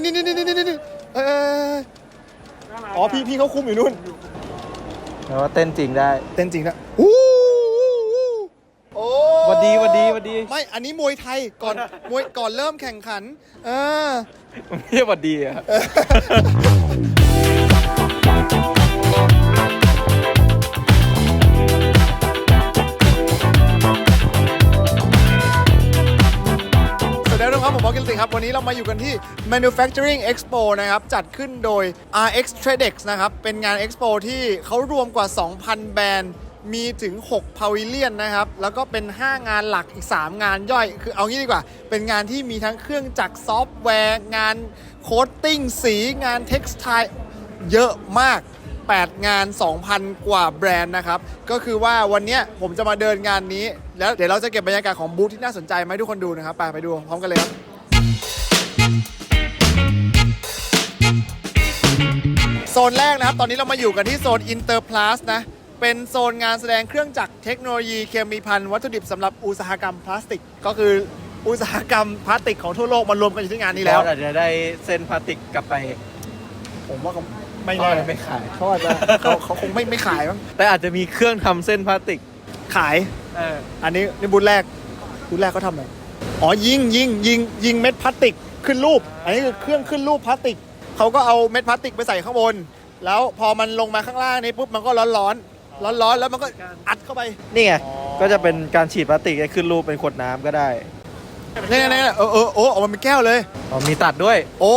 นี่อ๋อพี่เขาคุมอยู่นู่นแต่ว่าเต้นจริงได้เต้นจริงนะโอ้วัดดีไม่อันนี้มวยไทยก่อนก่อนเริ่มแข่งขันไม่ใช่วัดดีอะแล้วนะครับผมบอกกันสิครับวันนี้เรามาอยู่กันที่ Manufacturing Expo นะครับจัดขึ้นโดย RX Tradex นะครับเป็นงาน Expo ที่เขารวมกว่า 2,000 แบรนด์มีถึง6 Pavilion นะครับแล้วก็เป็น 5 งานหลักอีก 3 งานย่อยคือเอางี้ดีกว่าเป็นงานที่มีทั้งเครื่องจักรซอฟต์แวร์งานโคตติ้งสีงานเท็กซ์ไทล์เยอะมาก8 งาน 2,000 กว่าแบรนด์นะครับก็คือว่าวันนี้ผมจะมาเดินงานนี้แล้วเดี๋ยวเราจะเก็บบรรยากาศของบูธที่น่าสนใจมาให้ทุกคนดูนะครับไปดูพร้อมกันเลยครับโซนแรกนะครับตอนนี้เรามาอยู่กันที่โซน Interplast นะเป็นโซนงานแสดงเครื่องจักรเทคโนโลยีเคมีภัณฑ์วัตถุดิบสำหรับอุตสาหกรรมพลาสติกก็คืออุตสาหกรรมพลาสติกของทั่วโลกมารวมกันอยู่ที่งานนี้แล้วอาจจะได้เส้นพลาสติกกลับไปผมว่าเขาไม่ขายเขาอาจจะเขาคงไม่ขายมั้งแต่อาจจะมีเครื่องทำเส้นพลาสติกขายอันนี้บูธแรกเขาทำอะไรอ๋อยิงเม็ดพลาสติกขึ้นรูปอันนี้คือเครื่องขึ้นรูปพลาสติกเขาก็เอาเม็ดพลาสติกไปใส่ข้างบนแล้วพอมันลงมาข้างล่างนี่ปุ๊บมันก็ร้อนแล้วมันก็อัดเข้าไปนี่ไงก็จะเป็นการฉีดพลาสติกให้ขึ้นรูปเป็นขวดน้ำก็ได้นี่ออกมาเป็นแก้วเลยอ๋อมีตัดด้วยอ๋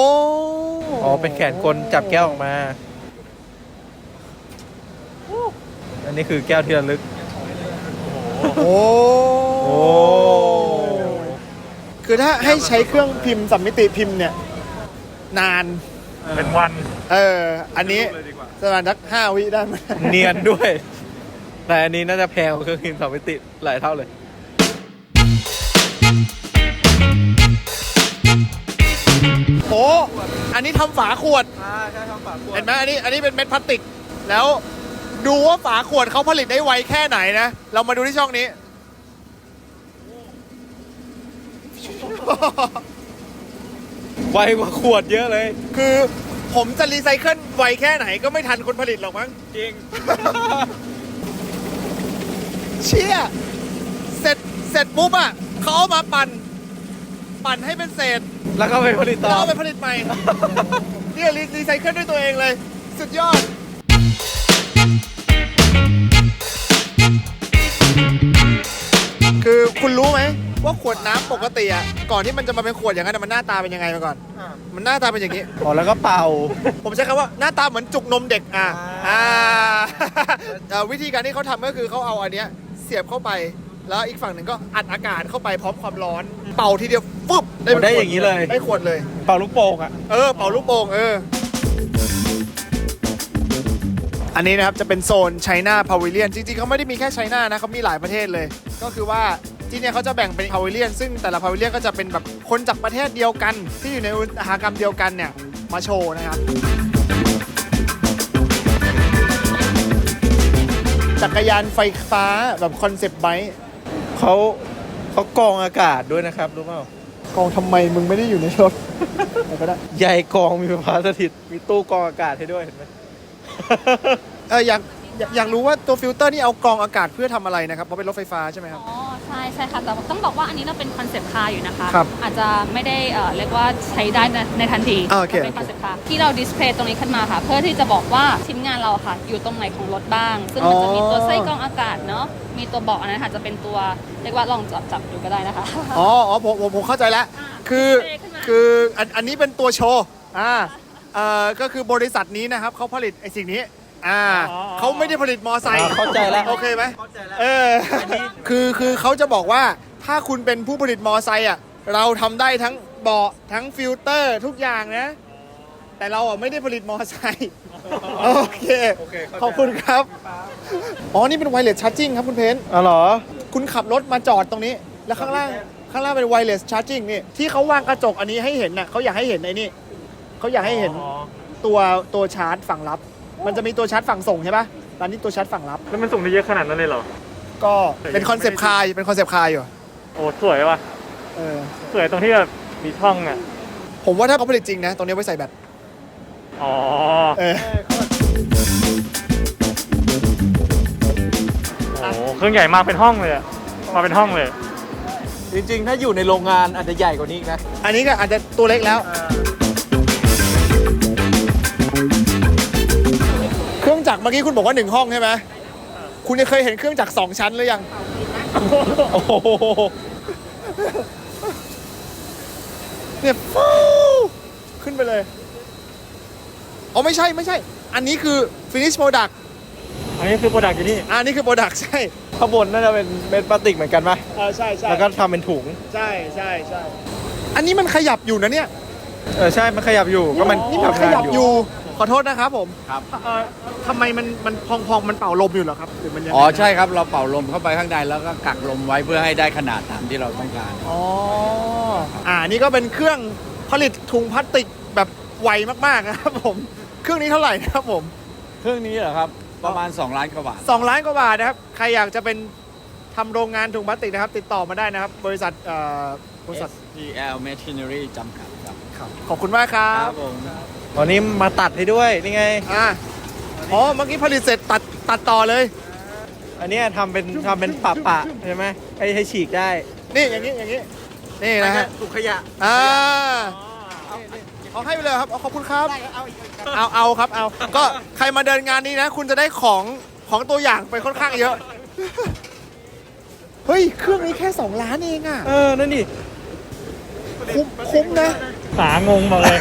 อเป็นแขนกลจับแก้วออกมาอันนี้คือแก้วที่ระลึกโอ้คือถ้าให้ใช้เครื่องพิมพ์สัมมิติพิมพ์เนี่ยนานเป็นวันอันนี้ประมาณสัก5 วิได้ไหมเนียนด้วยแต่อันนี้น่าจะแพงกว่าเครื่องพิมพ์สัมมิติหลายเท่าเลยโอ้อันนี้ทำฝาขวดใช่ทำฝาขวดเห็นไหมอันนี้เป็นเม็ดพลาสติกแล้วดูว่าฝาขวดเขาผลิตได้ไวแค่ไหนนะเรามาดูที่ช่องนี้ไวกว่าขวดเยอะเลยคือผมจะรีไซเคิลไวแค่ไหนก็ไม่ทันคนผลิตหรอกมั้งจริง เชี่ยเสร็จปุ๊บอ่ะเขาเอามาปั่นให้เป็นเศษแล้วก็ไปผลิตต่อแล้วไปผลิตใหม่เนี่ยรีไซเคิลด้วยตัวเองเลยสุดยอดคือคุณรู้ไหมว่าขวดน้ำปกติอ่ะก่อนที่มันจะมาเป็นขวดอย่างนั้นมันหน้าตาเป็นยังไงมาก่อนมันหน้าตาเป็นอย่างนี้แล้วก็เป่าผมใช้คำว่าหน้าตาเหมือนจุกนมเด็กวิธีการที่เขาทำก็คือเขาเอาอันเนี้ยเสียบเข้าไปแล้วอีกฝั่งหนึ่งก็อัดอากาศเข้าไปพร้อมความร้อนเป่าทีเดียวฟึบได้อย่างนี้เลยได้ขวดเลยเป่าลูกโป่งเป่าลูกโป่งอันนี้นะครับจะเป็นโซนไชน่าพาวิเลียนจริงๆเขาไม่ได้มีแค่ไชน่านะเขามีหลายประเทศเลยก็คือว่าที่เนี่ยเขาจะแบ่งเป็นพาวิเลียนซึ่งแต่ละพาวิเลียนก็จะเป็นแบบคนจากประเทศเดียวกันที่อยู่ในอุตสาหกรรมเดียวกันเนี่ยมาโชว์นะครับจักรยานไฟฟ้าแบบคอนเซปต์ไบค์เขากรองอากาศด้วยนะครับรู้เปล่ากรองทำไมมึงไม่ได้อยู่ในรถก็ได้ใหญ่กรองมีไฟฟ้าสถิตมีตู้กรองอากาศให้ด้วยเห็นไหมอยากรู้ว่าตัวฟิลเตอร์นี่เอากรองอากาศเพื่อทำอะไรนะครับเพราะเป็นรถไฟฟ้าใช่ไหมครับอ๋อใช่ค่ะแต่ต้องบอกว่าอันนี้เราเป็นคอนเซปต์คาร์อยู่นะคะครับอาจจะไม่ได้เรียกว่าใช้ได้ในทันทีเป็นคอนเซปต์คาร์ที่เราดิสเพลย์ตรงนี้ขึ้นมาค่ะเพื่อที่จะบอกว่าชิ้นงานเราค่ะอยู่ตรงไหนของรถบ้างซึ่งมันจะมีตัวไส้กรองอากาศเนาะมีตัวเบาะอันนั้นค่ะจะเป็นตัวเรียกว่าลองจับดูก็ได้นะคะผมเข้าใจแล้วคืออันนี้เป็นตัวโชว์ก็คือบริษัทนี้นะครับเขาผลิตไอ้สิ่งนี้เขาไม่ได้ผลิตมอไซค์เข้าใจแล้วโอเคไหมคือเขาจะบอกว่าถ้าคุณเป็นผู้ผลิตมอไซค์เราทำได้ทั้งเบาะทั้งฟิลเตอร์ทุกอย่างนะแต่เราไม่ได้ผลิตมอไซค์โอเคขอบคุณครับนี่เป็นไวเลสชาร์จิ่งครับคุณเพนเหรอคุณขับรถมาจอดตรงนี้แล้วข้างล่างเป็นไวเลสชาร์จิ่งนี่ที่เขาวางกระจกอันนี้ให้เห็นน่ะเขาอยากให้เห็นไอ้นี่เขาอยากให้เห็นตัวชาร์จฝั่งรับมันจะมีตัวชาร์จฝั่งส่งใช่ปะร้านนี้ตัวชาร์จฝั่งรับแล้วมันส่งได้เยอะขนาดนั้นเลยเหรอก็เป็นคอนเซปต์คาร์อยู่โอ้สวยว่ะสวยตรงที่แบบมีช่อง ผมว่าถ้าเขาผลิตจริงนะตรงนี้ไว้ใส่แบต อ๋อ เออ โอ้โหเครื่องใหญ่มากเป็นห้องเลยอะมาเป็นห้องเลย จริงๆ ถ้าอยู่ในโรงงานอาจจะใหญ่กว่านี้อีกนะ อันนี้ก็อาจจะตัวเล็กแล้ว เครื่องจักรเมื่อกี้คุณบอกว่า1ห้องใช่ไหมคุณเคยเห็นเครื่องจักร2ชั้นหรือยัง โอ้โห เนี่ยฟูขึ้นไปเลยอ๋อไม่ใช่ อันนี้คือ finish product อันนี้คือโปรดักต์อยู่นี่ อันนี้คือ product ใช่ ข้างบนน่าจะเป็นเม็ดพลาสติกเหมือนกันปะ ใช่ แล้วก็ทำเป็นถุง ใช่ อันนี้มันขยับอยู่นะเนี่ย ใช่ มันขยับอยู่ ก็มัน นี่มัน ทำ ข งาน ยับอยู่ ขอโทษนะครับผม ครับ ทำไมมันพองมันเป่าลมอยู่เหรอครับหรือมันยังไง อ๋อใช่ครับเราเป่าลมเข้าไปข้างในแล้วก็กักลมไว้เพื่อให้ได้ขนาดตามที่เราต้องการ อ๋อนี่ก็เป็นเครื่องผลิตถุงพลาสติกแบบไวมากๆนะครับผม เครื่องนี้เท่าไหร่นะครับผม เครื่องนี้เหรอครับ ประมาณ2 ล้านกว่าบาท 2 ล้านกว่าบาทนะครับ ใครอยากจะเป็นทำโรงงานถุงพลาสติกนะครับ ติดต่อมาได้นะครับ บริษัทSTL Machinery จำกัดครับ ขอบคุณมากครับ ผม วันนี้มาตัดให้ด้วย นี่ไง อ๋อเมื่อกี้ผลิตเสร็จตัดต่อเลย อันเนี้ยทำเป็นปะใช่ไหมให้ฉีกได้ นี่อย่างนี้นี่นะฮะ ถุงขยะ เอาให้ไปเลยครับเอาขอบคุณครับเอาครับเอาก็ใครมาเดินงานนี้นะ คุณจะได้ของตัวอย่างไปค่อนข้างเยอะ เฮ้ยเครื่องนี้แค่2 ล้านเองอ่ะ นั่นดิ คุ้มนะ หางงมาเลย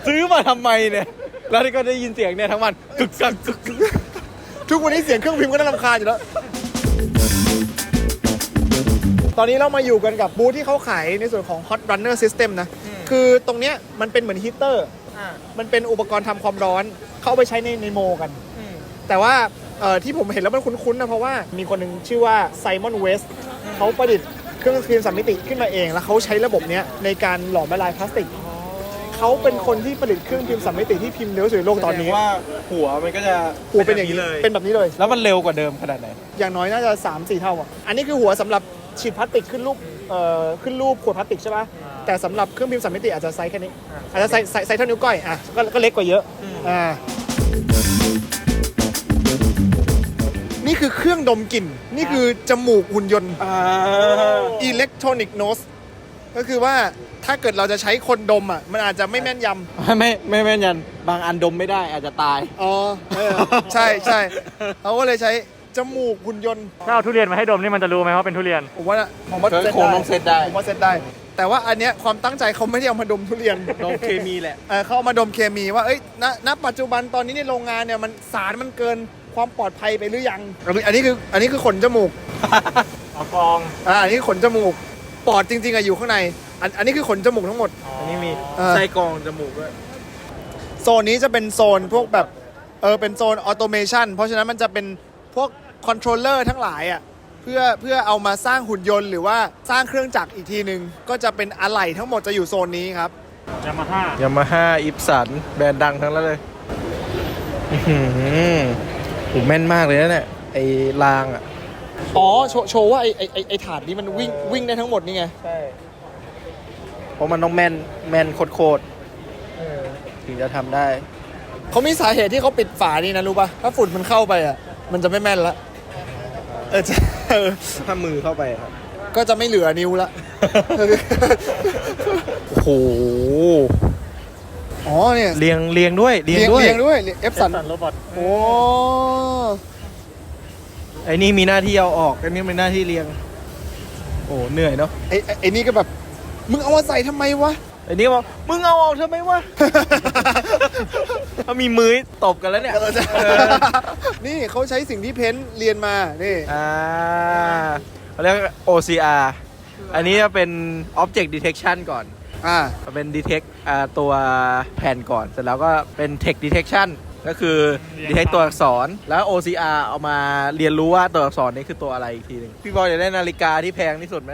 ซื้อมาทำไมเนี่ย แล้วก็ได้ยินเสียงเนี่ยทั้งวันกึกกักกึก ทุกวันนี้เสียงเครื่องพิมพ์ก็น่ารำคาญอยู่แล้ว ตอนนี้เรามาอยู่กันกับบูธที่เขาขายในส่วนของ Hot Runner System นะ คือตรงเนี้ยมันเป็นเหมือนฮีตเตอร์ มันเป็นอุปกรณ์ทำความร้อน เขาเอาไปใช้ในโมกัน แต่ว่าที่ผมเห็นแล้วมันคุ้นๆนะเพราะว่ามีคนหนึ่งชื่อว่าไซมอนเวสเขาประดิษฐ์เครื่องพิมพ์3 มิติขึ้นมาเอง แล้วเขาใช้ระบบเนี้ยในการหลอมละลายพลาสติก เขาเป็นคนที่ผลิตเครื่องพิมพ์3 มิติที่พิมพ์เร็วสุดในโลกตอนนี้ ว่าหัวมันก็จะ หัวเป็นอย่างนี้เป็นแบบนี้เลย แล้วมันเร็วกว่าเดิมขนาดไหน อย่างน้อยน่าจะ 3-4 เท่าอ่ะ อันนี้คือหัวสำหรับฉีดพลาสติกขึ้นรูปขวดพลาสติกใช่ป่ะ แต่สำหรับเครื่องพิมพ์3 มิติอาจจะไซส์แค่นี้ อาจจะไซส์เท่านิ้วก้อยอ่ะก็เล็กกว่าเยอะนี่คือเครื่องดมกลิ่น นี่คือจมูกหุ่นยนต์อิเล็กทรอนิกส์โนสก็คือว่าถ้าเกิดเราจะใช้คนดมอ่ะมันอาจจะไม่แม่นยำ ไม่แม่นยันบางอันดมไม่ได้อาจจะตาย อ๋อใช่เขาก็เลยใช้จมูกหุ่นยนต์ ถ้าเอาทุเรียนมาให้ดมนี่มันจะรู้ไหมว่าเป็นทุเรียน ผมว่า คงต้องเซตได้ ผมว่าเซตได้ แต่ว่าอันเนี้ยความตั้งใจเขาไม่ได้เอามาดมทุเรียน ดมเคมีแหละ เขาเอามาดมเคมีว่าณปัจจุบันตอนนี้ในโรงงานเนี่ยมันสารมันเกินความปลอดภัยไปหรือยังอันนี้คือขนจมูก เอาฟอง อันนี้ขนจมูกปอดจริงๆอยู่ข้างในอันนี้คือขนจมูกทั้งหมด อันนี้มี ไส้ ไส้กรองจมูกด้วย โซนนี้จะเป็นโซนพวกแบบเป็นโซนออโตเมชันเพราะฉะนั้นมันจะเป็นพวกคอนโทรลเลอร์ทั้งหลายอ่ะเพื่อเอามาสร้างหุ่นยนต์หรือว่าสร้างเครื่องจักรอีกทีนึงก็จะเป็นอะไหล่ทั้งหมดจะอยู่โซนนี้ครับ ยามาฮ่าย ามาฮ่าอิปสันแบรนด์ดังทั้งนั้นเลยโหแม่นมากเลยนะเนี่ยไอ้รางอ่ะ อ๋อโชว์ว่าไอ้ถาดนี้มันวิ่งได้ทั้งหมดนี่ไง ใช่เพราะมันต้องแม่นโคตรถึงจะทำได้ เขามีสาเหตุที่เขาปิดฝานี่นะรู้ป่ะถ้าฝุ่นมันเข้าไปอ่ะมันจะไม่แม่นละถ้ามือเข้าไปครับ ก็จะไม่เหลือนิ้วละ โอ้โห อ๋อเนี่ย เรียงด้วย เรียงด้วยเอฟสัน โรบอท โอ้ ไอ้นี่มีหน้าที่เอาออกไอ้นี่มีหน้าที่เรียงโอ้เหนื่อยเนาะ ไอ้นี่ก็แบบมึงเอามาใส่ทำไมวะ ไอ้นี่บอกมึงเอาออกทำไมวะ ถ้ามีมือตบกันแล้วเนี่ย นี่เขาใช้สิ่งที่เพ้นท์เรียนมานี่ เขาเรียก OCR อันนี้จะเป็น Object Detection ก่อนเป็น Detect ตัวแผ่นก่อนเสร็จแล้วก็เป็น Text Detection ก็คือ Detect ตัวอักษรแล้ว OCR เอามาเรียนรู้ว่าตัวอักษรนี้คือตัวอะไรอีกทีหนึ่งพี่บอยอยากได้นาฬิกาที่แพงที่สุดไหม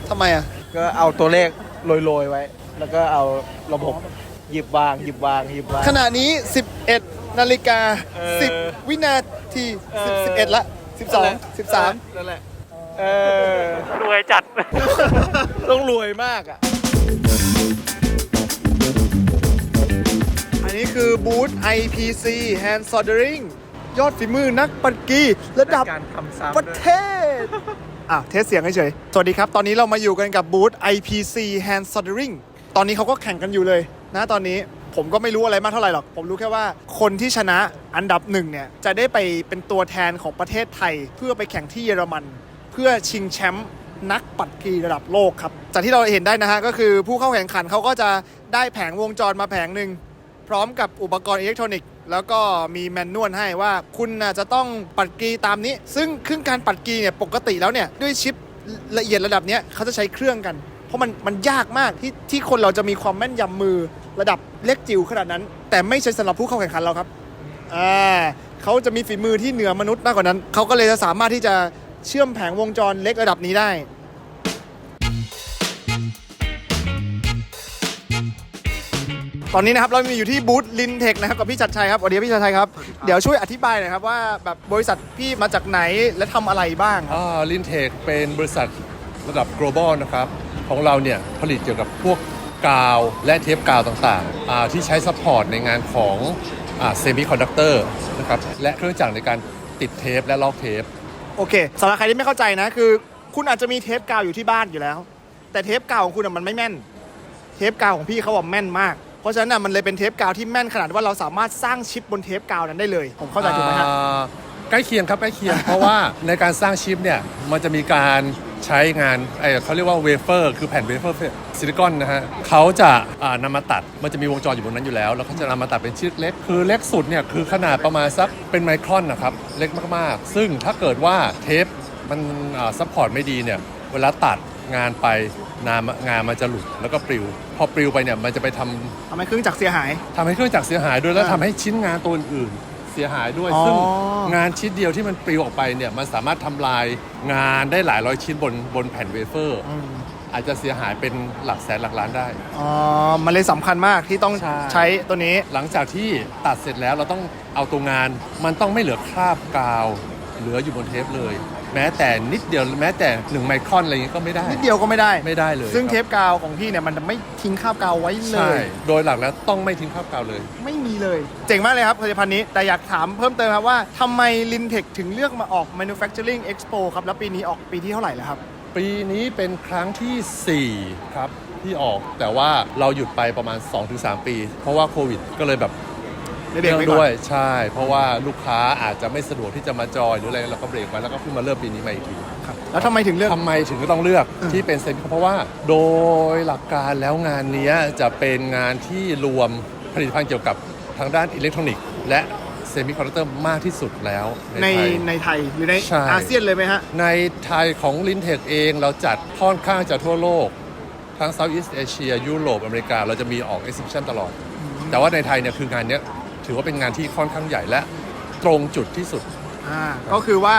ทำไมอ่ะ ก็เอาตัวเลขโรยๆไว้ แล้วก็เอาระบบหยิบวาง ขณะนี้ 11 นาฬิกา 10 วินาที 11 ละ 12 13 นั่นแหละ รวยจัด ต้องรวยมากอ่ะ บูธ IPC Hand Soldering ยอดฝีมือนักปัดกีระดับ การทำซ้ำ ประเทศเทสเสียงเฉยๆสวัสดีครับ ตอนนี้เรามาอยู่กันกับบูธ IPC Hand Soldering ตอนนี้เขาก็แข่งกันอยู่เลยนะตอนนี้ผมก็ไม่รู้อะไรมากเท่าไหร่หรอกผมรู้แค่ว่าคนที่ชนะอันดับหนึ่งเนี่ยจะได้ไปเป็นตัวแทนของประเทศไทยเพื่อไปแข่งที่เยอรมันเพื่อชิงแชมป์นักปัดกีระดับโลกครับจากที่เราเห็นได้นะฮะก็คือผู้เข้าแข่งขันเขาก็จะได้แผงวงจรมาแผงหนึ่งพร้อมกับอุปกรณ์อิเล็กทรอนิกส์แล้วก็มีแมนนวลให้ว่าคุณจะต้องปัดกีตามนี้ซึ่งเครื่องการปัดกีเนี่ยปกติแล้วเนี่ยด้วยชิปละเอียดระดับเนี้ยเขาจะใช้เครื่องกันเพราะมันยากมากที่คนเราจะมีความแม่นยำมือระดับเล็กจิ๋วขนาดนั้นแต่ไม่ใช่สำหรับผู้เข้าแข่งขันเราครับเขาจะมีฝีมือที่เหนือมนุษย์มากกว่านั้นเขาก็เลยจะสามารถที่จะเชื่อมแผงวงจรเล็กระดับนี้ได้ตอนนี้นะครับเรามีอยู่ที่บูธลินเทคนะครับกับพี่ชัดชัยครับสวัสดีพี่ชัดชัยครับเดี๋ยวช่วยอธิบายหน่อยครับว่าแบบบริษัทพี่มาจากไหนและทำอะไรบ้างครับลินเทคเป็นบริษัทระดับ global นะครับของเราเนี่ยผลิตเกี่ยวกับพวกกาวและเทปกาวต่างๆที่ใช้ซัพพอร์ตในงานของเซมิคอนดักเตอร์นะครับและเครื่องจักรในการติดเทปและลอกเทปโอเคสำหรับใครที่ไม่เข้าใจนะคือคุณอาจจะมีเทปกาวอยู่ที่บ้านอยู่แล้วแต่เทปกาวของคุณมันไม่แม่นเทปกาวของพี่เขาแม่นมากเพราะฉะนั้นมันเลยเป็นเทปกาวที่แม่นขนาดว่าเราสามารถสร้างชิปบนเทปกาวนั้นได้เลยผมเข้าใจถูกไหมครับใกล้เคียงครับใกล้เคียง เพราะว่าในการสร้างชิปเนี่ยมันจะมีการใช้งานเขาเรียกว่าเวเฟอร์คือแผ่นเวเฟอร์ซิลิคอนนะฮะเขาจะนำมาตัดมันจะมีวงจรอยู่บนนั้นอยู่แล้วแล้วเขาจะนำมาตัดเป็นชิ้นเล็กคือเล็กสุดเนี่ยคือขนาดประมาณสักเป็นไมครอนนะครับเล็กมากๆซึ่งถ้าเกิดว่าเทปมันซัพพอร์ตไม่ดีเนี่ยเวลาตัดงานไปงานมันจะหลุดแล้วก็ปลิวพอปลิวไปเนี่ยมันจะไปทำให้เครื่องจักรเสียหายด้วยแล้วทำให้ชิ้นงานตัวอื่นเสียหายด้วยซึ่งงานชิ้นเดียวที่มันปลิวออกไปเนี่ยมันสามารถทำลายงานได้หลายร้อยชิ้นบนแผ่นเวเฟอร์อาจจะเสียหายเป็นหลักแสนหลักล้านได้มันเลยสำคัญมากที่ต้องใช้ตัวนี้หลังจากที่ตัดเสร็จแล้วเราต้องเอาตัวงานมันต้องไม่เหลือคราบกาวเหลืออยู่บนเทปเลยแม้แต่นิดเดียวแม้แต่1ไมครอนอะไรอย่างงี้ก็ไม่ได้นิดเดียวก็ไม่ได้เลยซึ่งเทปกาวของพี่เนี่ยมันจะไม่ทิ้งคราบกาวไว้เลยใช่โดยหลักแล้วต้องไม่ทิ้งคราบกาวเลยไม่มีเลยเจ๋งมากเลยครับผลิตภัณฑ์นี้แต่อยากถามเพิ่มเติมครับว่าทำไม Lintech ถึงเลือกมาออก Manufacturing Expo ครับแล้วปีนี้ออกปีที่เท่าไหร่แล้วครับปีนี้เป็นครั้งที่4ครับที่ออกแต่ว่าเราหยุดไปประมาณ 2-3 ปีเพราะว่าโควิดก็เลยแบบเบรกไว้ก่อนด้วยใช่เพราะว่าลูกค้าอาจจะไม่สะดวกที่จะมาจอยหรืออะไรเราก็เบรกไว้แล้วก็เพิ่งมาเริ่มปีนี้มาอีกทีครับแล้วทำไมถึงต้องเลือกที่เป็นเซมิเพราะว่าโดยหลักการแล้วงานนี้จะเป็นงานที่รวมผลิตภัณฑ์เกี่ยวกับทางด้านอิเล็กทรอนิกส์และเซมิคอนดักเตอร์มากที่สุดแล้วในไทยหรือในอาเซียนเลยไหมฮะในไทยของ Lintech เองเราจัดค่อนข้างจะทั่วโลกทั้ง Southeast Asia ยุโรปอเมริกาเราจะมีออก Exhibition ตลอดแต่ว่าในไทยเนี่ยคืองานนี้ถือว่าเป็นงานที่ค่อนข้างใหญ่และตรงจุดที่สุดก็คือว่า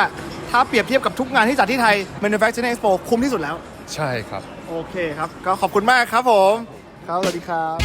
ถ้าเปรียบเทียบกับทุกงานที่จัดที่ไทย Manufacturing Expo คุ้มที่สุดแล้วใช่ครับโอเคครับก็ขอบคุณมากครับผมครับสวัสดีครับ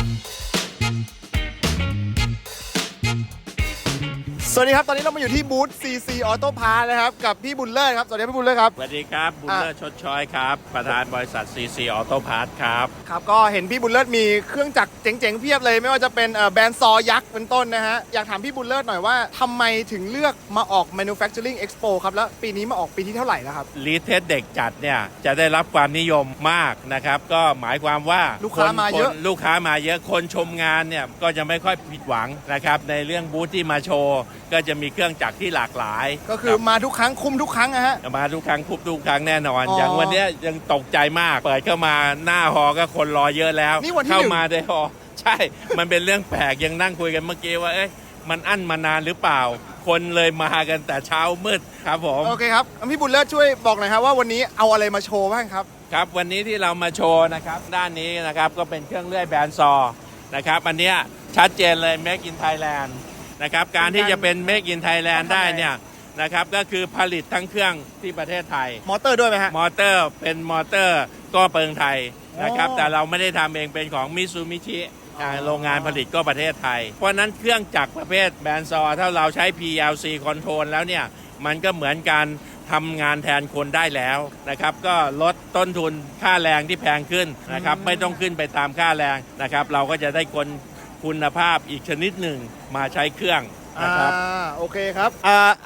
สวัสดีครับตอนนี้เรามาอยู่ที่บูธ CC Auto Parts นะครับกับพี่บุญเลิศครับสวัสดีพี่บุญเลิศครับสวัสดีครับบุญเลิศชดช้อยครับประธานบริษัท CC Auto Parts ครับครับก็เห็นพี่บุญเลิศมีเครื่องจักรเจ๋งๆเพียบเลยไม่ว่าจะเป็นแบรนด์ซอยักษ์เป็นต้นนะฮะอยากถามพี่บุญเลิศหน่อยว่าทำไมถึงเลือกมาออก Manufacturing Expo ครับแล้วปีนี้มาออกปีที่เท่าไหร่แล้วครับลีเทสเด็กจัดเนี่ยจะได้รับความนิยมมากนะครับก็หมายความว่าลูกค้ามาเยอะคนชมงานเนี่ยก็จะไม่ค่อยผิดหวังนะครับในเรื่องบูธที่มาโชว์ก็จะมีเครื่องจักรที่หลากหลายก็คือมาทุกครั้งคุ้มทุกครั้งนะฮะมาทุกครั้งคุ้มทุกครั้งแน่นอนอย่างวันนี้ยังตกใจมากเปิดเข้ามาหน้าฮอก็คนรอเยอะแล้วเข้ามาในฮอใช่มันเป็นเรื่องแปลกยังนั่งคุยกันเมื่อกี้ว่ามันอั้นมานานหรือเปล่าคนเลยมากันแต่เช้ามืดครับผมโอเคครับพี่บุญเลิศช่วยบอกหน่อยครับว่าวันนี้เอาอะไรมาโชว์บ้างครับครับวันนี้ที่เรามาโชว์นะครับด้านนี้นะครับก็เป็นเครื่องเลื่อยแบนซอนะครับอันนี้ชัดเจนเลย Make in Thailandนะครับการที่จะเป็น Make in Thailand ได้เนี่ยนะครับก็คือผลิตทั้งเครื่องที่ประเทศไทยมอเตอร์ด้วยไหมฮะมอเตอร์เป็นมอเตอร์ก็เปิงไทยนะครับแต่เราไม่ได้ทำเองเป็นของมิซูมิชิโรงงานผลิตก็ประเทศไทยเพราะนั้นเครื่องจักรประเภทแบนซอถ้าเราใช้ PLC Control แล้วเนี่ยมันก็เหมือนการทำงานแทนคนได้แล้วนะครับก็ลดต้นทุนค่าแรงที่แพงขึ้นนะครับไม่ต้องขึ้นไปตามค่าแรงนะครับเราก็จะได้ คุณภาพอีกชนิดหนึ่งมาใช้เครื่องนะครับ โอเคครับ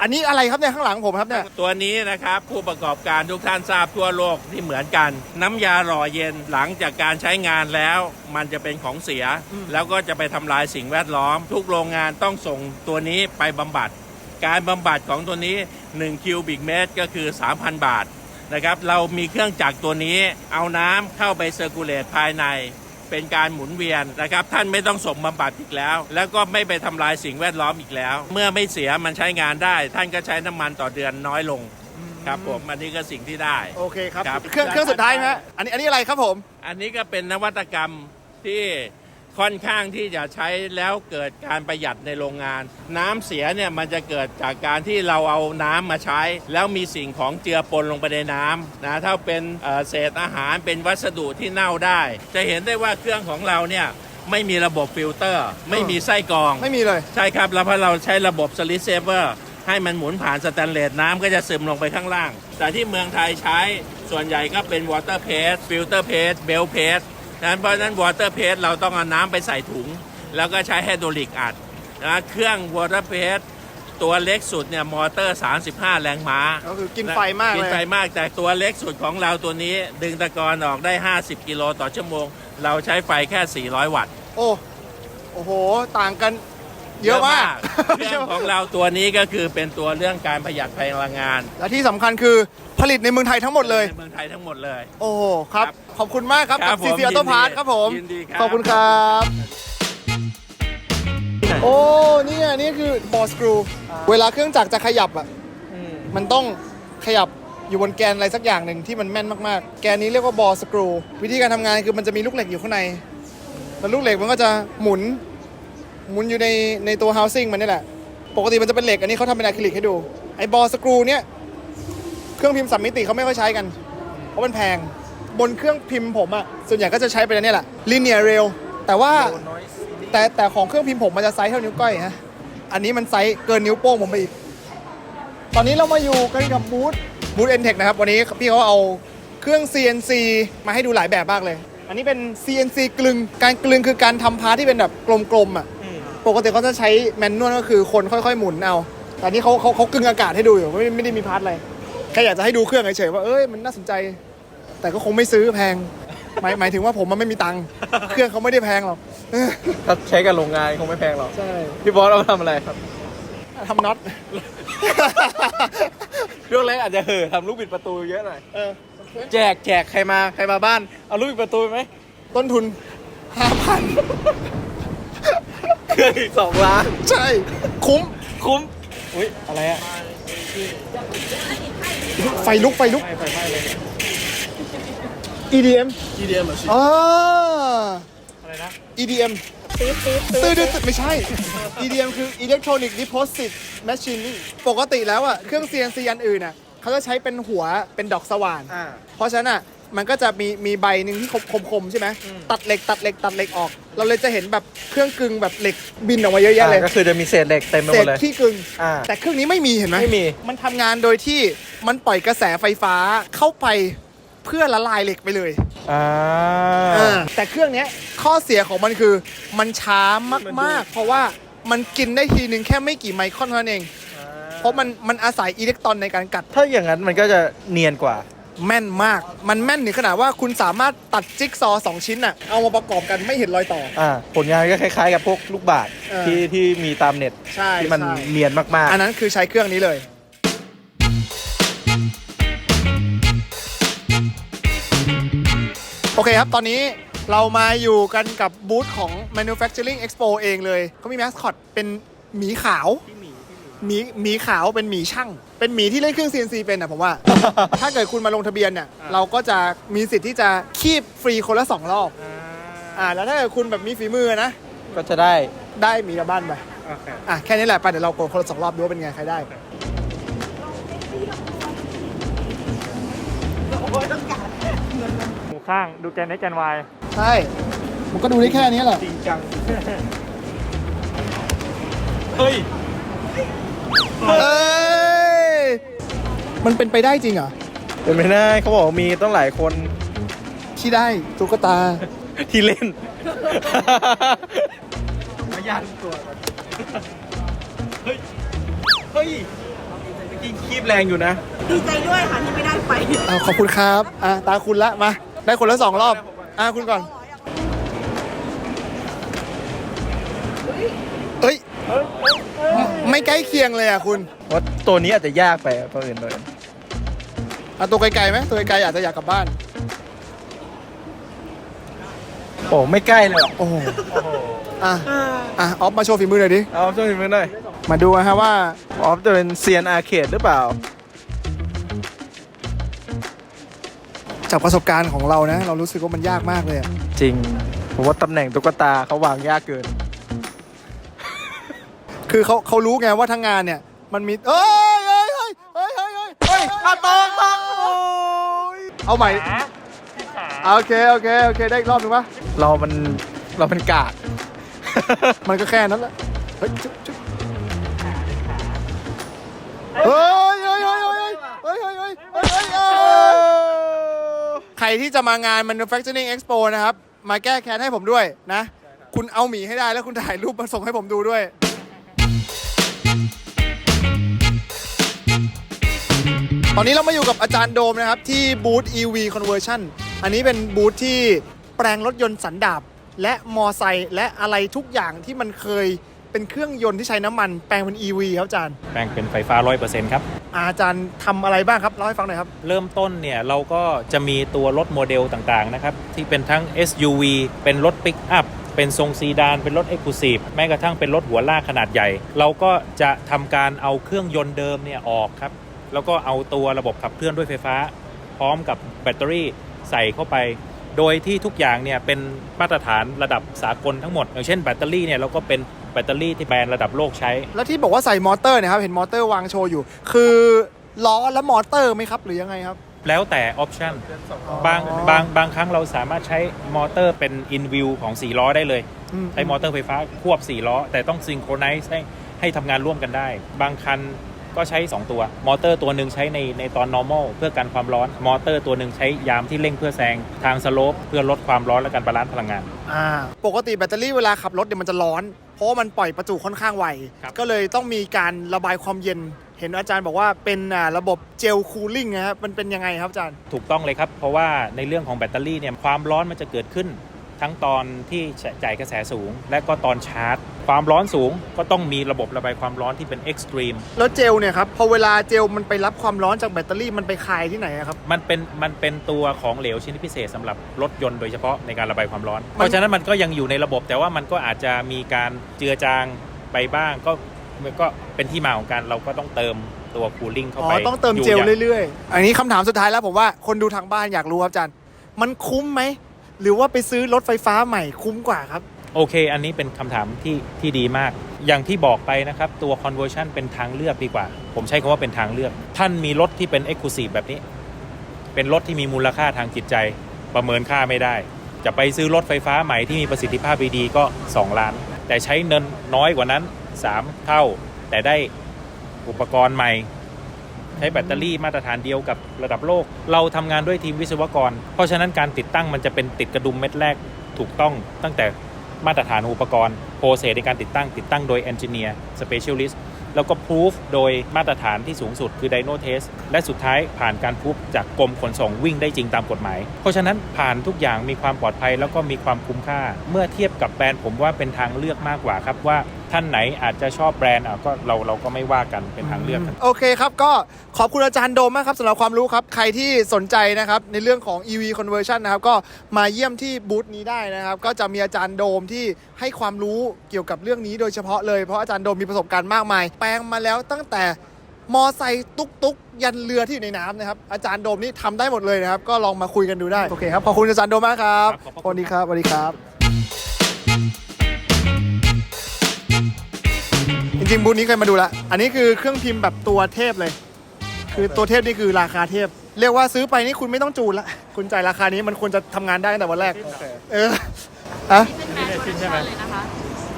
อันนี้อะไรครับเนี่ยข้างหลังผมครับเนี่ย ตัวนี้นะครับผู้ประกอบการทุกท่านทราบทั่วโลกที่เหมือนกัน น้ำยาหล่อเย็นหลังจากการใช้งานแล้ว มันจะเป็นของเสีย แล้วก็จะไปทำลายสิ่งแวดล้อม ทุกโรงงานต้องส่งตัวนี้ไปบำบัด การบำบัดของตัวนี้1คิวบิกเมตรก็คือ 3,000 บาทนะครับเรามีเครื่องจักรตัวนี้เอาน้ำเข้าไปเซอร์คูลเลตภายในเป็นการหมุนเวียนนะครับท่านไม่ต้องส่งบำบัดอีกแล้ว แล้วก็ไม่ไปทำลายสิ่งแวดล้อมอีกแล้ว เมื่อไม่เสียมันใช้งานได้ ท่านก็ใช้น้ำมันต่อเดือนน้อยลงครับผมอันนี้ก็สิ่งที่ได้ โอเคครับ ครับ เครื่องสุดท้ายนะฮะอันนี้อะไรครับผม อันนี้ก็เป็นนวัตกรรมที่ค่อนข้างที่จะใช้แล้วเกิดการประหยัดในโรงงาน น้ำเสียเนี่ยมันจะเกิดจากการที่เราเอาน้ำมาใช้ แล้วมีสิ่งของเจือปนลงไปในน้ำนะถ้าเป็นเศษอาหารเป็นวัสดุที่เน่าได้ จะเห็นได้ว่าเครื่องของเราเนี่ยไม่มีระบบฟิลเตอร์ ไม่มีไส้กรอง ไม่มีเลย ใช่ครับแล้วพอเราใช้ระบบสลิดเซเวอร์ให้มันหมุนผ่านสแตนเลสน้ำก็จะซึมลงไปข้างล่าง แต่ที่เมืองไทยใช้ส่วนใหญ่ก็เป็นวอเตอร์เพสฟิลเตอร์เพสเบลเพสเพราะฉะนั้นวอเตอร์เพสเราต้องเอาน้ำไปใส่ถุง แล้วก็ใช้ไฮดรอลิกอัดนะเครื่องวอเตอร์เพสตัวเล็กสุดเนี่ยมอเตอร์ 35 แรงม้า ก็คือกินไฟมากเลย กินไฟมากแต่ตัวเล็กสุดของเราตัวนี้ดึงตะกอนออกได้ 50 กิโลต่อชั่วโมง เราใช้ไฟแค่ 400 วัตต์ โอ้โหต่างกันเยอะมาก เครื่องของเราตัวนี้ก็คือเป็นตัวเรื่องการประหยัดพลังงาน และที่สำคัญคือผลิตในเมืองไทยทั้งหมดเลย ในเมืองไทยทั้งหมดเลย โอ้โหครับ ครับ ขอบคุณมากครับ ครั กั บบ ผม CC Auto Parts ครับผม ยินดีครับ ขอบคุณครับ โอ้นี่คือบอสกรูเวลาเครื่องจักรจะขยับอ่ะมันต้องขยับอยู่บนแกนอะไรสักอย่างหนึ่งที่มันแม่นมากๆ แกนนี้เรียกว่าบอสกรูวิธีการทำงานคือมันจะมีลูกเหล็กอยู่ข้างในแล้วลูกเหล็กมันก็จะหมุนอยู่ในตัว housing มันนี่แหละ ปกติมันจะเป็นเหล็กอันนี้เขาทำเป็นอะคริลิกให้ดูไอ้บอสกรูเนี่ยเครื่องพิมพ์3 มิติเขาไม่ค่อยใช้กันเพราะมันแพงบนเครื่องพิมพ์ผมอ่ะส่วนใหญ่ก็จะใช้เป็นอันนี้แหละ linear rail แต่ว่าแต่ของเครื่องพิมพ์ผมมันจะไซส์เท่านิ้วก้อยฮะอันนี้มันไซส์เกินนิ้วโป้งผมไปอีกตอนนี้เรามาอยู่กันกับบูธเอ็นเทคนะครับวันนี้พี่เขาเอาเครื่อง CNC มาให้ดูหลายแบบมากเลยอันนี้เป็น CNC กลึงการกลึงคือการทำพาร์ทที่เป็นแบบกลมๆอ่ะปกติเขาจะใช้แมนนวลก็คือคนค่อยๆหมุนเอาแต่อันนี้เขากลึงอากาศให้ดูอยู่ไม่ได้มีพาร์ทอะไรแค่อยากจะให้ดูเครื่องเฉยๆว่ามันน่าสนใจแต่ก็คงไม่ซื้อแพงหมายถึงว่าผมมันไม่มีตังค์เครื่องเขาไม่ได้แพงหรอก ถ้าใช้กับโรงงานคงไม่แพงหรอก ใช่ พี่บอสเอามาทำอะไรครับ ทำน็อต ช่วงแรกอาจจะทำลูกบิดประตูเยอะหน่อยแจกใครมาบ้านเอาลูกบิดประตูไหม ต้นทุน 5,000 เครื่องอีก2 ล้าน ใช่คุ้ม อุ้ยอะไรอะ ไฟลุกEDM เหรอ อ๋อ อะไรนะ EDM ตื้อไม่ใช่ EDM คือ Electronic Deposit Machining ปกติแล้วอ่ะเครื่อง CNC อันอื่นอ่ะเขาจะใช้เป็นหัวเป็นดอกสว่านเพราะฉะนั้นอ่ะมันก็จะมีใบหนึ่งที่คมๆใช่ไหมตัดเหล็กออก เราเลยจะเห็นแบบเครื่องกึ่งแบบเหล็กบินออกมาเยอะแยะเลย ก็คือจะมีเศษเหล็กเต็มไปห เศ ม ษ ดเลย ขี้กึ่งแต่เครื่องนี้ไม่มีเห็นไหม ไม่มี มันทำงานโดยที่มันปล่อยกระแสไฟฟ้าเข้าไปเพื่อละลายเหล็กไปเลยแต่เครื่องนี้ข้อเสียของมันคือมันช้ามากๆเพราะว่ามันกินได้ทีนึงแค่ไม่กี่ไมครอนเท่านั้นเองเพราะมันอาศัยอิเล็กตรอนในการกัด ถ้าอย่างนั้นมันก็จะเนียนกว่า แม่นมากมันแม่นถึงขนาดว่าคุณสามารถตัดจิ๊กซอว์2 ชิ้นน่ะเอามาประกอบกันไม่เห็นรอยต่อ ผลงานก็คล้ายๆกับพวกลูกบาศก์ที่มีตามเน็ต ใช่ ที่มันเนียนมากๆ อันนั้นคือใช้เครื่องนี้เลยโอเคครับตอนนี้เรามาอยู่กันกับบูธของ Manufacturing Expo เองเลยเขามีแมสคอตเป็นหมีขาวหมีขาวเป็นหมีช่างเป็นหมีที่เล่นเครื่อง CNC เป็นผมว่า ถ้าเกิดคุณมาลงทะเบียนเนี่ยเราก็จะมีสิทธิ์ที่จะคีบฟรีคนละ2 รอบแล้วถ้าเกิดคุณแบบมีฝีมือนะ ก็จะได้ หมีกลับบ้านไปแค่นี้แหละไปเดี๋ยวเรากดคนละ2 รอบดูว่าเป็นไงใครได้ หมูข้างดูแกน X แกน Y ใช่มันก็ดูได้แค่นี้แหละ จริงจัง เฮ้ย มันเป็นไปได้จริงเหรอ เป็นไม่ได้เขาบอกว่ามีต้องหลายคน ที่ได้ตุ๊กตา ที่เล่น ยันตัวเฮ้ยเฮ้ยเมื่อกี้คีบแรงอยู่นะ ดีใจด้วยค่ะที่ไม่ได้ไป ขอบคุณครับตาคุณละมาได้คนละ2 รอบคุณก่อนเอ้ยไม่ใกล้เคียงเลยคุณ ว่าตัวนี้อาจจะยากไปตัวอื่นเลย ตัวไกลๆไหมตัวไกลๆอาจจะอยากกลับบ้าน โอ้ไม่ใกล้เลยหรอก โอ้โหออฟมาโชว์ฝีมือหน่อยดิ เอาช่วยมือหน่อย มาดูนะฮะว่า ออฟจะเป็นเซียนอาร์เคดหรือเปล่า จากประสบการณ์ของเรานะ เรารู้สึกว่ามันยากมากเลยอะ จริง ผมว่าตำแหน่งตุ๊กตาเขาวางยากเกิน คือเขารู้ไงว่าทั้งงานเนี่ยมันมีเอ้ยตองเอาใหม่โอเคได้อีกรอบหนึ่งปะ เราเป็นกาก มันก็แค่นั้นแหละเฮ้ยเฮ้ยใครที่จะมางาน Manufacturing Expo นะครับมาแก้แค้นให้ผมด้วยนะคุณเอาหมีให้ได้แล้วคุณถ่ายรูปมาส่งให้ผมดูด้วยตอนนี้เรามาอยู่กับอาจารย์โดมนะครับที่บูธ EV Conversion อันนี้เป็นบูธที่แปลงรถยนต์สันดาปและมอไซค์และอะไรทุกอย่างที่มันเคยเป็นเครื่องยนต์ที่ใช้น้ำมันแปลงเป็น EV ครับอาจารย์ แปลงเป็นไฟฟ้า 100% ครับ อาจารย์ทำอะไรบ้างครับเล่าให้ฟังหน่อยครับ เริ่มต้นเนี่ยเราก็จะมีตัวรถโมเดลต่างๆนะครับที่เป็นทั้ง SUV เป็นรถปิกอัพเป็นทรงซีดานเป็นรถ Exclusive แม้กระทั่งเป็นรถหัวลากขนาดใหญ่ เราก็จะทำการเอาเครื่องยนต์เดิมเนี่ยออกครับแล้วก็เอาตัวระบบขับเคลื่อนด้วยไฟฟ้าพร้อมกับแบตเตอรี่ใส่เข้าไปโดยที่ทุกอย่างเนี่ยเป็นมาตรฐานระดับสากลทั้งหมดอย่างเช่นแบตเตอรี่เนี่ยเราก็เป็นแบตเตอรี่ที่แบรนด์ระดับโลกใช้แล้วที่บอกว่าใส่มอเตอร์เนี่ยครับเห็นมอเตอร์วางโชว์อยู่คือล้อและมอเตอร์ไหมครับหรือยังไงครับแล้วแต่ออปชั่นบางครั้งเราสามารถใช้มอเตอร์เป็นอินวิวของ4ล้อได้เลยใช้มอเตอร์ไฟฟ้าควบ4ล้อแต่ต้องซิงโครไนซ์ให้ทำงานร่วมกันได้บางคันก็ใช้2ตัวมอเตอร์ตัวหนึ่งใช้ในตอน normal เพื่อกันความร้อนมอเตอร์ตัวหนึ่งใช้ยามที่เร่งเพื่อแซงทางสโลปเพื่อลดความร้อนและการบาลานซ์พลังงานปกติแบตเตอรี่เวลาขับรถเนี่ยมันจะร้อนเพราะมันปล่อยประจุค่อนข้างไวก็เลยต้องมีการระบายความเย็นเห็นอาจารย์บอกว่าเป็นระบบเจลคูลิ่งนะครับมันเป็นยังไงครับอาจารย์ถูกต้องเลยครับเพราะว่าในเรื่องของแบตเตอรี่เนี่ยความร้อนมันจะเกิดขึ้นทั้งตอนที่จ่ายกระแสสูงและก็ตอนชาร์จความร้อนสูงก็ต้องมีระบบระบายความร้อนที่เป็นเอ็กซ์ตรีมแล้วเจลเนี่ยครับพอเวลาเจลมันไปรับความร้อนจากแบตเตอรี่มันไปคายที่ไหนครับมันเป็นตัวของเหลวชนิดพิเศษสำหรับรถยนต์โดยเฉพาะในการระบายความร้อนเพราะฉะนั้นมันก็ยังอยู่ในระบบแต่ว่ามันก็อาจจะมีการเจือจางไปบ้างก็เป็นที่มาของการเราก็ต้องเติมตัวคูลิ่งเข้าไปต้องเติมเจลเรื่อยๆอันนี้คำถามสุดท้ายแล้วผมว่าคนดูทางบ้านอยากรู้ครับอาจารย์มันคุ้มไหมหรือว่าไปซื้อรถไฟฟ้าใหม่คุ้มกว่าครับโอเคอันนี้เป็นคำถามที่ดีมากอย่างที่บอกไปนะครับตัว conversion เป็นทางเลือกดีกว่าผมใช้คำว่าเป็นทางเลือกท่านมีรถที่เป็น exclusive แบบนี้เป็นรถที่มีมูลค่าทางจิตใจประเมินค่าไม่ได้จะไปซื้อรถไฟฟ้าใหม่ที่มีประสิทธิภาพดีๆก็2ล้านแต่ใช้เงินน้อยกว่านั้น3เท่าแต่ได้อุปกรณ์ใหม่ใช้แบตเตอรี่มาตรฐานเดียวกับระดับโลกเราทำงานด้วยทีมวิศวกรเพราะฉะนั้นการติดตั้งมันจะเป็นติดกระดุมเม็ดแรกถูกต้องตั้งแต่มาตรฐานอุปกรณ์โปรเซสในการติดตั้งโดยเอนจิเนียร์สเปเชียลิสต์แล้วก็พรูฟโดยมาตรฐานที่สูงสุดคือไดโนเทสและสุดท้ายผ่านการพรูฟจากกรมขนส่งวิ่งได้จริงตามกฎหมายเพราะฉะนั้นผ่านทุกอย่างมีความปลอดภัยแล้วก็มีความคุ้มค่าเมื่อเทียบกับแบรนด์ผมว่าเป็นทางเลือกมากกว่าครับว่าท่านไหนอาจจะชอบแบรนด์ก็เราก็ไม่ว่ากันเป็นทางเลือกโอเคครับก็ขอบคุณอาจารย์โดมมากครับสำหรับความรู้ครับใครที่สนใจนะครับในเรื่องของ EV Conversion นะครับก็มาเยี่ยมที่บูธนี้ได้นะครับก็จะมีอาจารย์โดมที่ให้ความรู้เกี่ยวกับเรื่องนี้โดยเฉพาะเลยเพราะอาจารย์โดมมีประสบการณ์มากมายแปลงมาแล้วตั้งแต่มอไซค์ตุ๊กยันเรือที่อยู่ในน้ำนะครับอาจารย์โดมนี่ทำได้หมดเลยนะครับก็ลองมาคุยกันดูได้โอเคครับขอบคุณอาจารย์โดมมากครับสวัสดีครับสวัสดีครับจริงๆบูธนี้เคยมาดูละอันนี้คือเครื่องพิมพ์แบบตัวเทพเลยคือตัวเทพนี่คือราคาเทพเรียกว่าซื้อไปนี่คุณไม่ต้องจูนละคุณจ่ายราคานี้มันควรจะทำงานได้ตั้งแต่วันแรกอะนี่เป็นแมสคอนเทนเลยนะคะ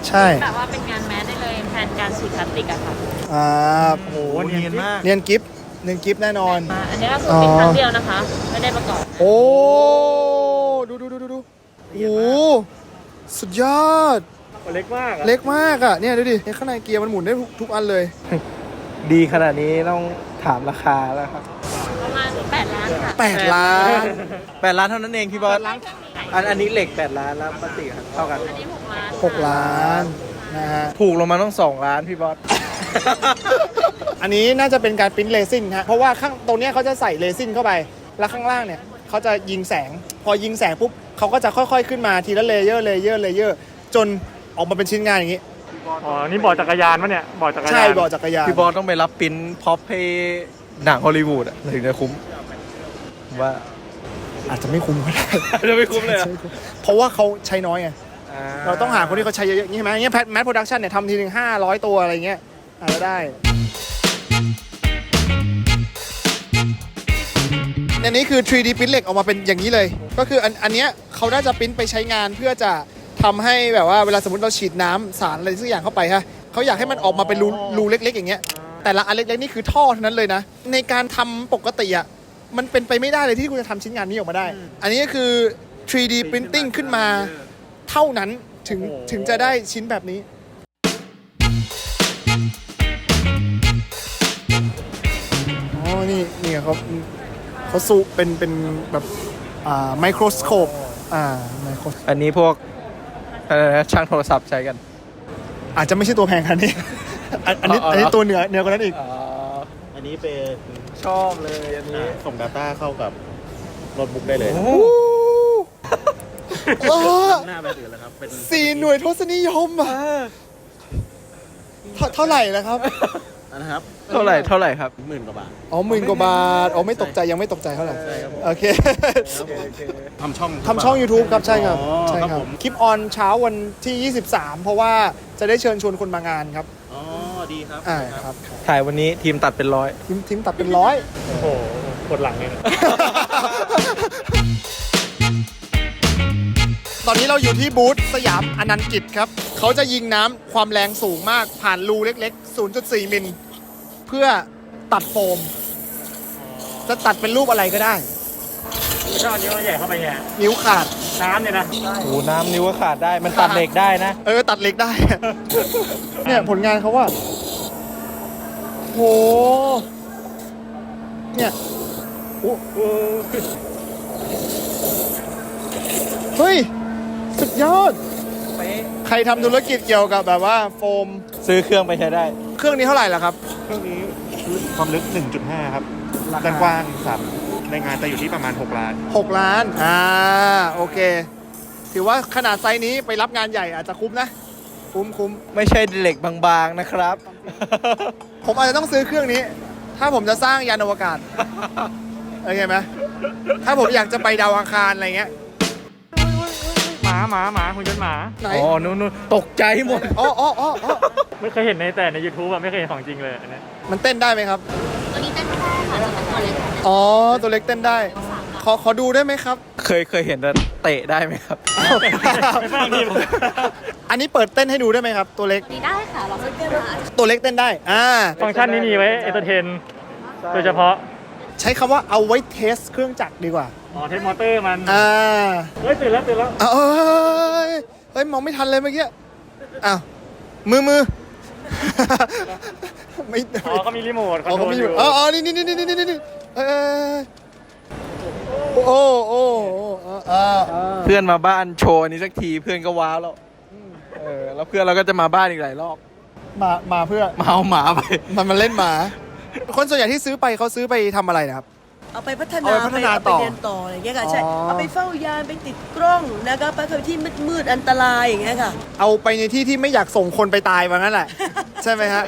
ใช่แบบว่าเป็นงานแมสได้เลยแทนการฉีดพลาสติกอะค่ะโอ้โหเนียนมากเนียนกิฟแน่นอนอันนี้ก็คือเป็นครั้งเดียวนะคะไม่ได้ประกอบโอ้ดูโอ้สุดยอด เล็กมากอะ เล็กมากอ่ะเนี่ยดูดิในข้างในเกียร์มันหมุนได้ทุกอันเลย ดีขนาดนี้ต้องถามราคาแล้วครับ ประมาณ8 ล้านค่ะ 8 ล้าน 8 ล้านเท่านั้นเองพี่บอสอันนี้เหล็ก8 ล้านแล้วปกติครับเท่ากัน อันนี้6 ล้าน 6 ล้านนะฮะ ถูกลงมาต้อง2 ล้านพี่บอส อันนี้น่าจะเป็นการปริ้นเรซินฮะเพราะว่าข้างตรงเนี้ยเขาจะใส่เรซินเข้าไปแล้วข้างล่างเนี่ยเขาจะยิงแสงพอยิงแสงปุ๊บเขาก็จะค่อยๆขึ้นมาทีละเลเยอร์จนออกมาเป็นชิ้นงานอย่างนี้ อ๋อ นี่บอร์ดจักรยานปะเนี่ย บอร์ดจักรยาน ใช่เบาะจักรยาน พี่บอสต้องไปรับปริ้นพ็อปให้หนังฮอลลีวูดอะถึงจะคุ้มว่า อาจจะไม่คุ้มก็ได้ จะไม่คุ้มเลยอะ เพราะว่าเขาใช้น้อยไงเราต้องหาคนที่เขาใช้เยอะๆอย่างนี้ใช่ไหมอย่างเงี้ยแมสโปรดักชันเนี่ยทำทีหนึ่ง500 ตัวอะไรเงี้ยอาจจะได้อันนี้คือ 3D ปริ้นเหล็กออกมาเป็นอย่างนี้เลย ก็คืออันเนี้ยเขาน่าจะปริ้นไปใช้งานเพื่อจะทำให้แบบว่าเวลาสมมติเราฉีดน้ำสารอะไรสักอย่างเข้าไปฮะเขาอยากให้มันออกมาเป็นรูเล็กๆอย่างเงี้ยแต่ละอันเล็กๆนี่คือท่อเท่านั้นเลยนะในการทำปกติอ่ะมันเป็นไปไม่ได้เลยที่คุณจะทำชิ้นงานนี้ออกมาได้ อันนี้ก็คือ 3D printing ขึ้นมาเท่านั้นถึงจะได้ชิ้นแบบนี้อ๋อนี่เขาสูเป็นแบบไมโครสโคปไมโคร อันนี้พวกช่างโทรศัพท์ใช้กัน อาจจะไม่ใช่ตัวแพงขนาดนี้ อันนี้ตัวเหนือกว่านั้นอีก อันนี้เป็น ชอบเลยอันนี้ ส่ง Data เข้ากับโน้ตบุ๊กได้เลย หน้าแบบอื่นแล้วครับ เป็น 4 หน่วยทศนิยมอ่ะเท่าไหร่แล้วครับ นะครับ เท่าไหร่ครับ 10,000 กว่าบาท อ๋อ10,000 กว่าบาทอ๋อไม่ตกใจยังไม่ตกใจเท่าไหร่ ใช่ครับผม โอเค ทำช่อง ทำช่อง YouTube ครับใช่ครับ อ๋อ ใช่ ครับ ครับ ผม คลิปออนเช้าวันที่ 23 เพราะว่าจะได้เชิญชวนคนมางานครับ อ๋อ ดีครับ ครับ ถ่ายวันนี้ทีมตัดเป็นร้อย ทีมตัดเป็นร้อย โอ้โหกดหลังเลยนะ ตอนนี้เราอยู่ที่บูธสยามอนันต์กิจครับเขาจะยิงน้ำความแรงสูงมากผ่านรูเล็กๆ 0.4 มิลเพื่อตัดโฟม จะตัดเป็นรูปอะไรก็ได้ ก็อันนี้เราใหญ่เข้าไปเนี่ย นิ้วขาด น้ำเนี่ยนะ โอ้น้ำนิ้วก็ขาดได้มันตัดเหล็กได้นะ ตัดเหล็กได้ เนี่ยผลงานเขาว่าโหเนี่ยโอ้เฮ้ย สุดยอด ใครทำธุรกิจเกี่ยวกับแบบว่าโฟม ซื้อเครื่องไปใช้ได้ เครื่องนี้เท่าไหร่ล่ะครับ เครื่องนี้ความลึก 1.5 ครับด้านกว้าง3ในงานจะอยู่ที่ประมาณ 6 ล้าน 6 ล้าน โอเค ถือว่าขนาดไซส์นี้ไปรับงานใหญ่อาจจะคุ้มนะ คุ้ม ไม่ใช่เหล็กบางๆนะครับ ผมอาจจะต้องซื้อเครื่องนี้ ถ้าผมจะสร้างยานอวกาศ โอเคไหมถ้าผมอยากจะไปดาวอังคารอะไรเงี้ย หมาหุ่นยนต์หมา ไหน อ๋อนู่นตกใจหมด อ๋อ ไม่เคยเห็นแต่ใน YouTube อะไม่เคยเห็นของจริงเลยอันเนี้ย มันเต้นได้ไหมครับ ตัวนี้เต้นไม่ได้ค่ะจะเป็นตัวเล็ก อ๋อ ตัวเล็กเต้นได้ ขอดูได้ไหมครับ เคยเห็นแต่เตะได้ไหมครับ ไม่ทราบดีผม อันนี้เปิดเต้นให้ดูได้ไหมครับ ตัวเล็ก นี่ได้ค่ะ เราจะเต้นค่ะ ตัวเล็กเต้นได้ ฟังก์ชันนี้มีไว้เอนเตอร์เทนโดยเฉพาะ ใช้คำว่าเอาไว้เทสเครื่องจักรดีกว่า อ๋อเทสมอเตอร์มัน เฮ้ยตื่นแล้ว เฮ้ยมองไม่ทันเลยเมื่อกี้ อ้าว มือ ไม่ อ๋อก็มีรีโมทคอน อ๋อ โทร เขา ล มี อยู่ นี่โอ้ เพื่อนมาบ้านโชว์อันนี้สักทีเพื่อนก็ว้าวแล้วแล้วเพื่อนเราก็จะมาบ้านอีกหลายรอบ มาเพื่อ มาเอาหมาไป มันเล่นหมา คนส่วนใหญ่ที่ซื้อไปเขาซื้อไปทำอะไรนะครับ เอาไปพัฒนา เอาไปพัฒนาต่อ ไปเรียนต่ออะไรอย่างเงี้ยค่ะใช่ อ๋อ เอาไปเฝ้ายามไปติดกล้องนะครับไปที่มืดๆอันตรายอย่างเงี้ยค่ะ เอาไปในที่ที่ไม่อยากส่งคนไปตายว่างั้นแหละ ใช่ไหมฮะ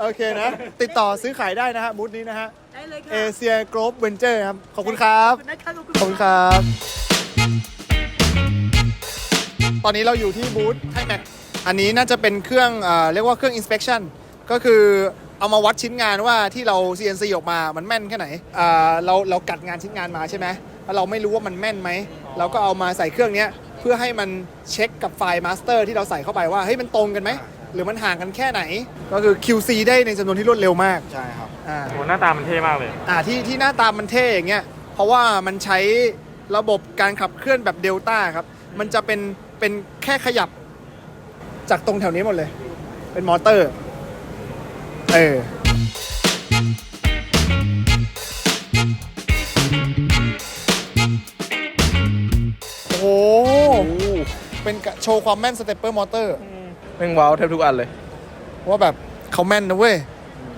โอเคนะ ติดต่อซื้อขายได้นะฮะบูธนี้นะฮะ ได้เลยค่ะ เอเชียโกลบเวนเจอร์ครับ ขอบคุณครับ ขอบคุณนะคะ ขอบคุณครับ ตอนนี้เราอยู่ที่บูธไฮแม็กอันนี้น่าจะเป็นเครื่องเรียกว่าเครื่อง inspection ก็คือเอามาวัดชิ้นงานว่าที่เรา CNC ออกมามันแม่นแค่ไหนเรากัดงานชิ้นงานมาใช่ไหมแล้วเราไม่รู้ว่ามันแม่นไหมเราก็เอามาใส่เครื่องนี้เพื่อให้มันเช็คกับไฟล์มาสเตอร์ที่เราใส่เข้าไปว่าเฮ้ยมันตรงกันไหมหรือมันห่างกันแค่ไหน ก็คือ QC ได้ในจำนวนที่รวดเร็วมาก ใช่ครับ โหหน้าตามันเท่มากเลย ที่หน้าตามันเท่อย่างเงี้ยเพราะว่ามันใช้ระบบการขับเคลื่อนแบบเดลต้าครับมันจะเป็นแค่ขยับ จากตรงแถวนี้หมดเลย เป็นมอเตอร์โอ้โหเป็นโชว์ความแม่นสเตปเปอร์มอเตอร์แม่งว้าวแทบทุกอันเลย ว่าแบบเขาแม่นนะเว้ย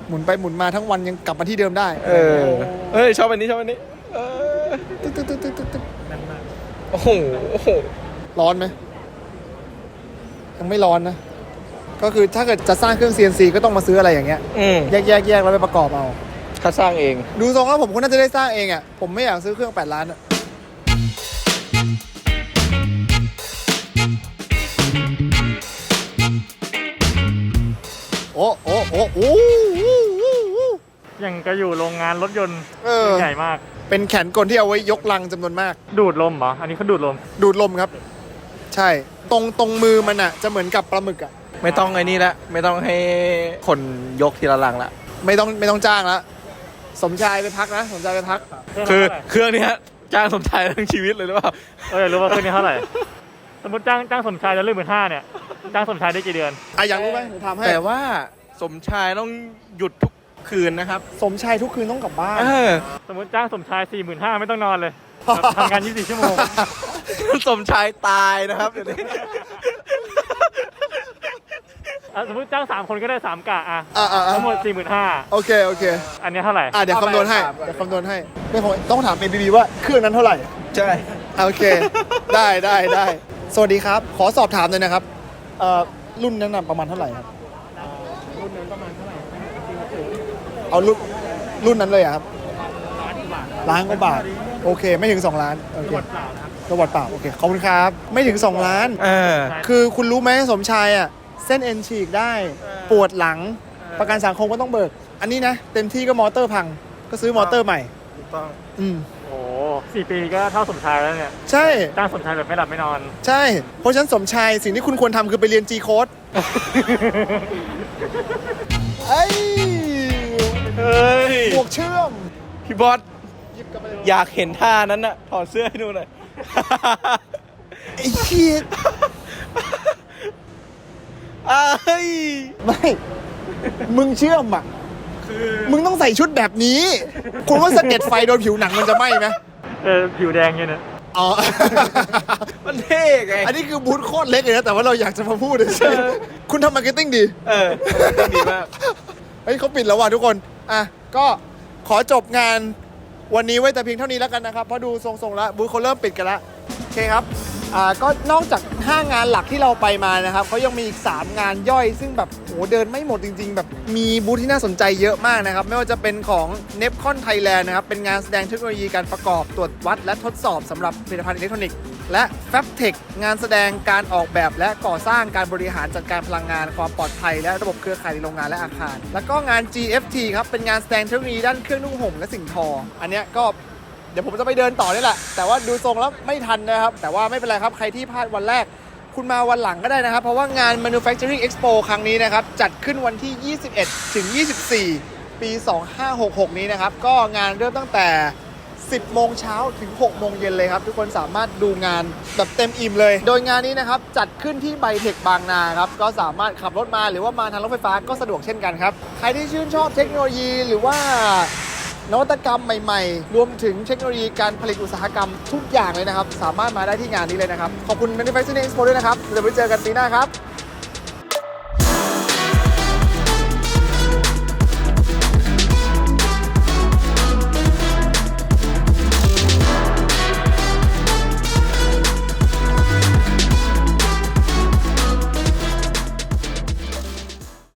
หมุนไปหมุนมาทั้งวันยังกลับมาที่เดิมได้เฮ้ยชอบอันนี้โอ้โหร้อนไหมยังไม่ร้อนนะ ก็คือถ้าเกิดจะสร้างเครื่อง CNC ก็ต้องมาซื้ออะไรอย่างเงี้ยแยกแล้วไปประกอบเอาถ้าสร้างเองดูทรงแล้วผมก็น่าจะได้สร้างเองอ่ะผมไม่อยากซื้อเครื่อง8 ล้านอ่ะโอ้ยังก็อยู่โรงงานรถยนต์ใหญ่มากเป็นแขนกลที่เอาไว้ยกลังจำนวนมากดูดลมเหรออันนี้เขาดูดลมครับใช่ตรงมือมันอ่ะจะเหมือนกับปลาหมึกอ่ะไม่ต้องไอ้นี่ละไม่ต้องให้คนยกทีละลังละไม่ต้องจ้างละสมชายไปพักนะสมชายไปพักคือเครื่องนี้จ้างสมชายทั้งชีวิตเลยหรือเปล่ารู้ว่าเครื่องนี้เท่าไหร่สมมติจ้างสมชายจะเรื่อง15,000เนี่ยจ้างสมชายได้กี่เดือนอยากรู้ไหมผมทำให้แต่ว่าสมชายต้องหยุดทุกคืนนะครับสมชายทุกคืนต้องกลับบ้านสมมติจ้างสมชาย 45,000ไม่ต้องนอนเลยทำงาน24 ชั่วโมงสมชายตายนะครับเดี๋ยวนี้สมมติจ้าง3 คนก็ได้3 กะทั้งหมด 45,000โอเคอันนี้เท่าไหร่เดี๋ยวคำนวณให้ไม่พอต้องถาม ABB ว่าเครื่องนั้นเท่าไหร่ใช่โอเคได้สวัสดีครับขอสอบถามเลยนะครับรุ่นนั้นประมาณเท่าไหร่ครับรุ่นนั้นประมาณเท่าไหร่เอารุ่นนั้นเลยครับล้านกว่าบาทโอเคไม่ถึง2 ล้านโอเคระวัดเปล่าโอเคขอบคุณครับไม่ถึง2 ล้านคือคุณรู้ไหมสมชายอ่ะเส้นเอ็นฉีกได้ปวดหลังประกันสังคมก็ต้องเบิกอันนี้นะเต็มที่ก็มอเตอร์พังก็ซื้อมอเตอร์ใหม่ถูกต้องโอ้4 ปีก็เท่าสมชายแล้วเนี่ยใช่จ้างสมชายแบบไม่หลับไม่นอนใช่เพราะฉะนั้นสมชายสิ่งที่คุณควรทำคือไปเรียน G Code เฮ้ยบวกเชื่อมพี่บอสอยากเห็นท่านั้นน่ะถอดเสื้อให้ดูหน่อยไอ้เหี้ยไม่มึงเชื่อมอ่ะมึงต้องใส่ชุดแบบนี้คุณว่าสะเก็ดไฟโดนผิวหนังมันจะไหม้ไหมผิวแดงเนี่ยนะมันเท่ไงอันนี้คือบูธโคตรเล็กเลยนะแต่ว่าเราอยากจะมาพูดใช่คุณทำมาร์เก็ตติ้งดีดีมากเฮ้ยเขาปิดแล้วว่ะทุกคนก็ขอจบงานวันนี้ไว้แต่เพียงเท่านี้แล้วกันนะครับเพราะดูทรงๆแล้วบูธเขาเริ่มปิดกันแล้วโอเคครับก็นอกจาก5 งานหลักที่เราไปมานะครับเขายังมีอีก3 งานย่อยซึ่งแบบโหเดินไม่หมดจริงๆแบบมีบูธที่น่าสนใจเยอะมากนะครับไม่ว่าจะเป็นของ Nepcon Thailand นะครับเป็นงานแสดงเทคโนโลยีการประกอบตรวจวัดและทดสอบสำหรับผลิตภัณฑ์อิเล็กทรอนิกส์และ Fabtech งานแสดงการออกแบบและก่อสร้างการบริหารจัดการพลังงานความปลอดภัยและระบบเครือข่ายในโรงงานและอาคารแล้วก็งาน GFT ครับเป็นงานแสดงเทคโนโลยีด้านเครื่องนุ่งห่มและสิ่งทออันเนี้ยก็เดี๋ยวผมจะไปเดินต่อนี่แหละแต่ว่าดูทรงแล้วไม่ทันนะครับแต่ว่าไม่เป็นไรครับใครที่พลาดวันแรกคุณมาวันหลังก็ได้นะครับเพราะว่างาน Manufacturing Expo ครั้งนี้นะครับจัดขึ้นวันที่ 21 ถึง 24 ปี 2566 นี้นะครับก็งานเริ่มตั้งแต่ 10 โมงเช้าถึง 6 โมงเย็นเลยครับทุกคนสามารถดูงานแบบเต็มอิ่มเลยโดยงานนี้นะครับจัดขึ้นที่ไบเทคบางนาครับก็สามารถขับรถมาหรือว่ามาทางรถไฟฟ้าก็สะดวกเช่นกันครับใครที่ชื่นชอบเทคโนโลยีหรือว่านวัตกรรมใหม่ๆรวมถึงเทคโนโลยีการผลิตอุตสาหกรรมทุกอย่างเลยนะครับสามารถมาได้ที่งานนี้เลยนะครับขอบคุณ Manufacturing Expo ด้วยนะครับเดี๋ยวไปเจอกันปีหน้าครับ